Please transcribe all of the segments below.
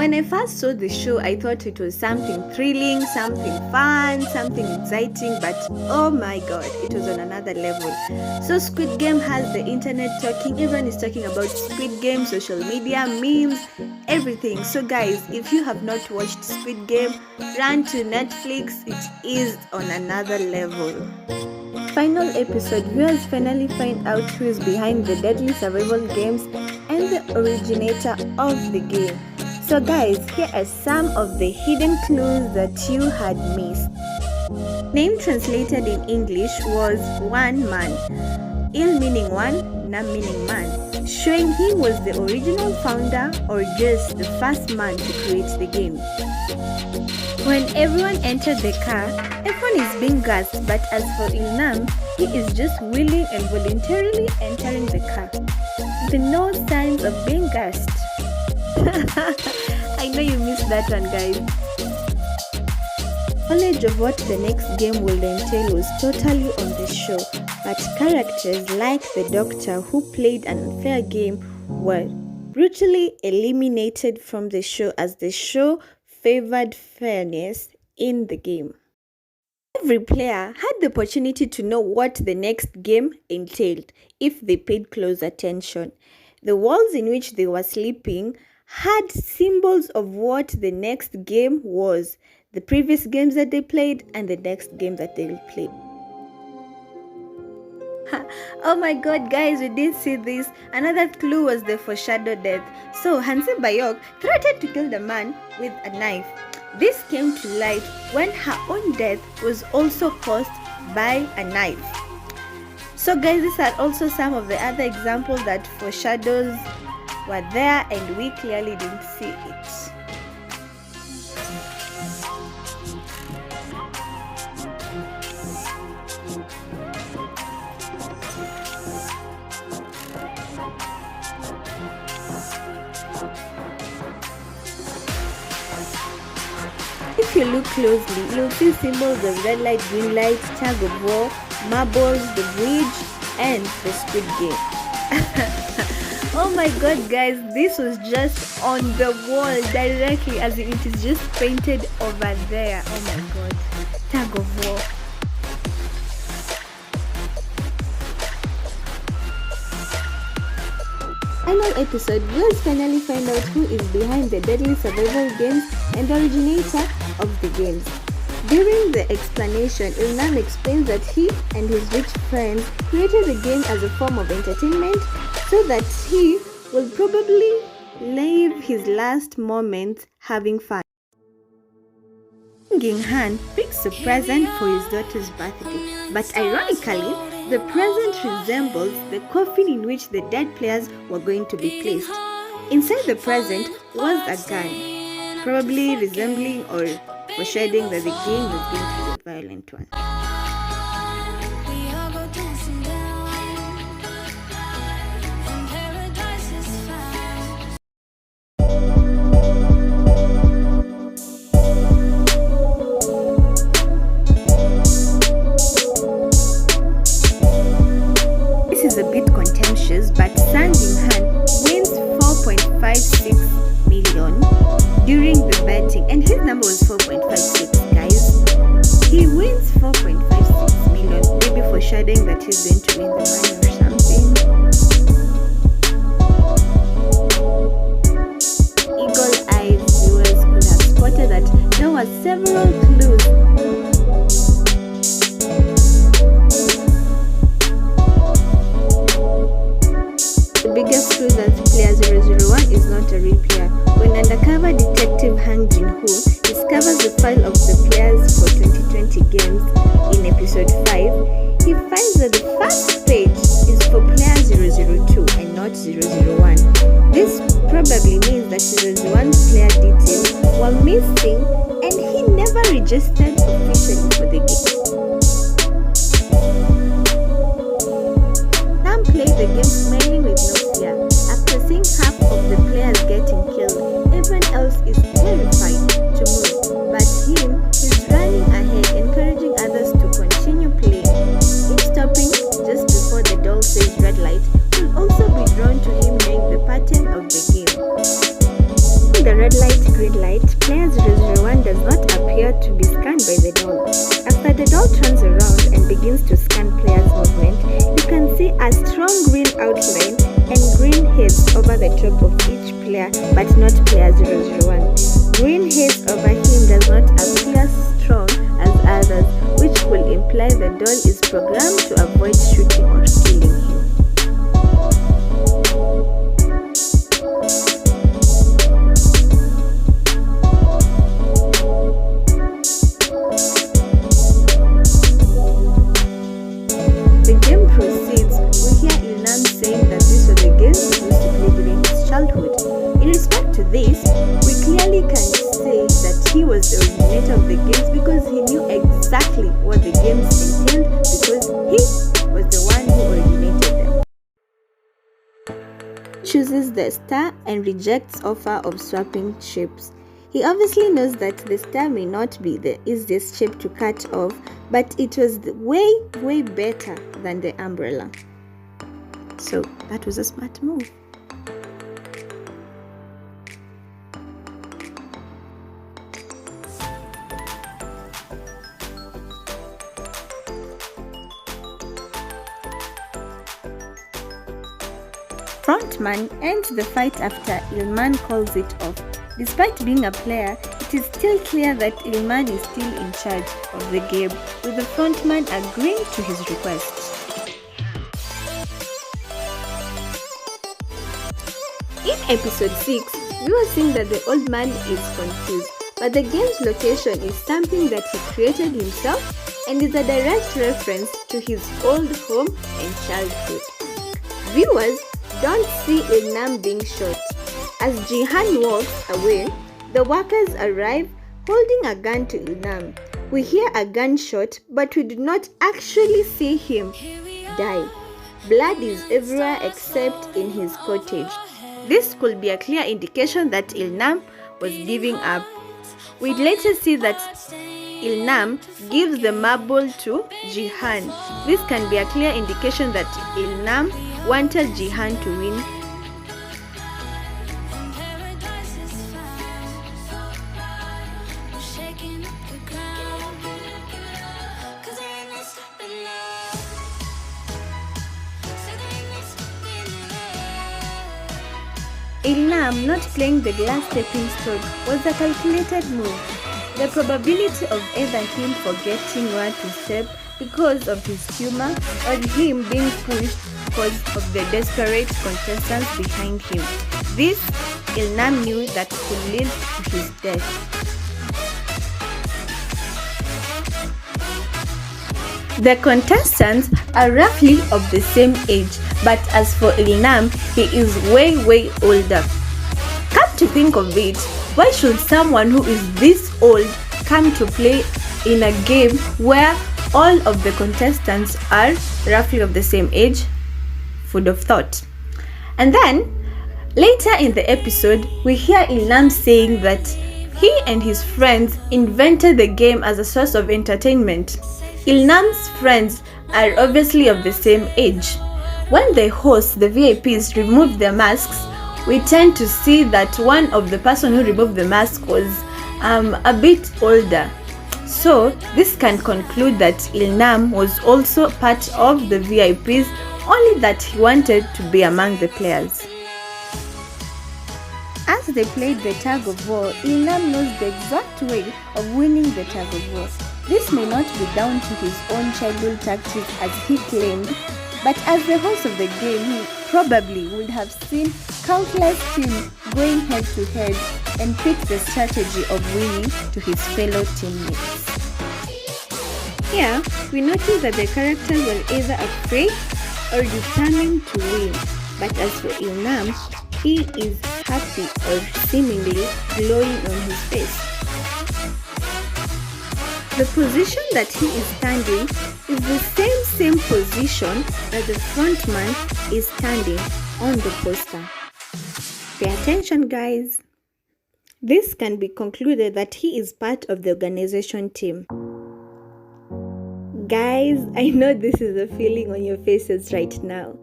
When I first saw the show, I thought it was something thrilling, something fun, something exciting, but oh my god, it was on another level. So Squid Game has the internet talking, everyone is talking about Squid Game, social media, memes, everything. So guys, if you have not watched Squid Game, run to Netflix, it is on another level. Final episode, viewers finally find out who is behind the deadly survival games and the originator of the game. So guys, here are some of the hidden clues that you had missed. Name translated in English was One Man. Il meaning one, Nam meaning man, showing he was the original founder or just the first man to create the game. When everyone entered the car, everyone is being gassed, but as for Ilnam, he is just willing and voluntarily entering the car. With no signs of being gassed. I know you missed that one, guys. Knowledge of what the next game will entail was totally on the show, but characters like the Doctor who played an unfair game were brutally eliminated from the show as the show favored fairness in the game. Every player had the opportunity to know what the next game entailed if they paid close attention. The walls in which they were sleeping had symbols of what the next game was, the previous games that they played and the next game that they will play. Oh my god, guys, we did see this. Another clue was the foreshadowed death. So Hansi Bayok threatened to kill the man with a knife. This came to light when her own death was also caused by a knife. So guys, these are also some of the other examples that foreshadows were there and we clearly didn't see it. If you look closely, you'll see symbols of red light, green light, tug of war, marbles, the bridge, and the Squid Game. Oh my god, guys, this was just on the wall directly, as in it is just painted over there. Oh my god, tug of war. Final episode, viewers finally find out who is behind the deadly survival games and the originator of the games. During the explanation, Ilnam explains that he and his rich friends created the game as a form of entertainment so that he will probably live his last moments having fun. Ging Han picks a present for his daughter's birthday, but ironically, the present resembles the coffin in which the dead players were going to be placed. Inside the present was a gun, probably resembling or foreshadowing that the game was going to be a violent one. This is a bit contentious, but Sang Han wins 4.56 million during the betting, and his number was 4.56, guys. He wins 4.56 million, maybe foreshadowing that he's going to win the money or something. Eagle eyes viewers could have spotted that there were several clues. The biggest clue that player 001 is not a real player. When undercover detective Hang Jin-ho discovers the file of the players for 2020 games in episode 5, he finds that the first page is for player 002 and not 001. This probably means that 001's player details were missing and he never registered officially for the game. Sam played the game smiling with no fear. After seeing half of the players getting killed, everyone else is terrified to move, but him is running ahead, encouraging others to continue playing. Him stopping just before the doll says red light will also be drawn to him knowing the pattern of the game. In a red light, green light, player 001 does not appear to be scanned by the doll. After the doll turns around and begins to scan player's movement, you can see a strong green outline and green heads over the top of each player, but not player 001. Green heads over him does not appear strong as others, which will imply the doll is programmed to avoid shooting or killing him. The game proceeds. We hear Ilnam saying that this was a game he used to play during his childhood. In respect to this, we clearly can say that he was the originator of the games because he knew exactly what the games entailed because he was the one who originated them. Chooses the star and rejects offer of swapping shapes. He obviously knows that the star may not be the easiest shape to cut off, but it was way better than the umbrella. So that was a smart move. Frontman ends the fight after Ilman calls it off. Despite being a player, it is still clear that Ilman is still in charge of the game, with the frontman agreeing to his request. In episode 6, we were seeing that the old man is confused, but the game's location is something that he created himself and is a direct reference to his old home and childhood. Viewers don't see Ilnam being shot. As Jihan walks away, the workers arrive holding a gun to Ilnam. We hear a gunshot, but we do not actually see him die. Blood is everywhere except in his cottage. This could be a clear indication that Ilnam was giving up. We later see that Ilnam gives the marble to Jihan. This can be a clear indication that Ilnam wanted Jihan to win. Ilnam not playing the glass stepping stone was a calculated move. The probability of either him forgetting where to step because of his humor or him being pushed because of the desperate contestants behind him. This Ilnam knew that could lead to his death. The contestants are roughly of the same age, but as for Ilnam, he is way older. Come to think of it, why should someone who is this old come to play in a game where all of the contestants are roughly of the same age? Food of thought. And then, later in the episode, we hear Ilnam saying that he and his friends invented the game as a source of entertainment. Ilnam's friends are obviously of the same age. When the hosts, the VIPs, removed their masks, we tend to see that one of the person who removed the mask was a bit older. So this can conclude that Ilnam was also part of the VIPs, only that he wanted to be among the players. As they played the tug of war, Ilnam knows the exact way of winning the tug of war. This may not be down to his own childhood tactics as he claimed, but as the host of the game, he probably would have seen countless teams going head to head and picked the strategy of winning to his fellow teammates. Here, we notice that the characters were either afraid or determined to win, but as for Ilnam, he is happy or seemingly glowing on his face. The position that he is standing is the same position that the frontman is standing on the poster. Pay attention, guys. This can be concluded that he is part of the organization team. Guys, I know this is a feeling on your faces right now.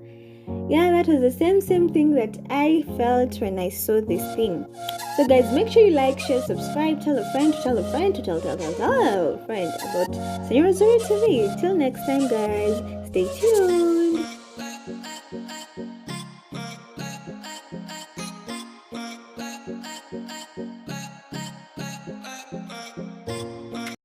Yeah, that was the same thing that I felt when I saw this thing. So guys, make sure you like, share, subscribe, tell a friend to tell a friend to tell a friend about Zero TV. Till next time guys, stay tuned.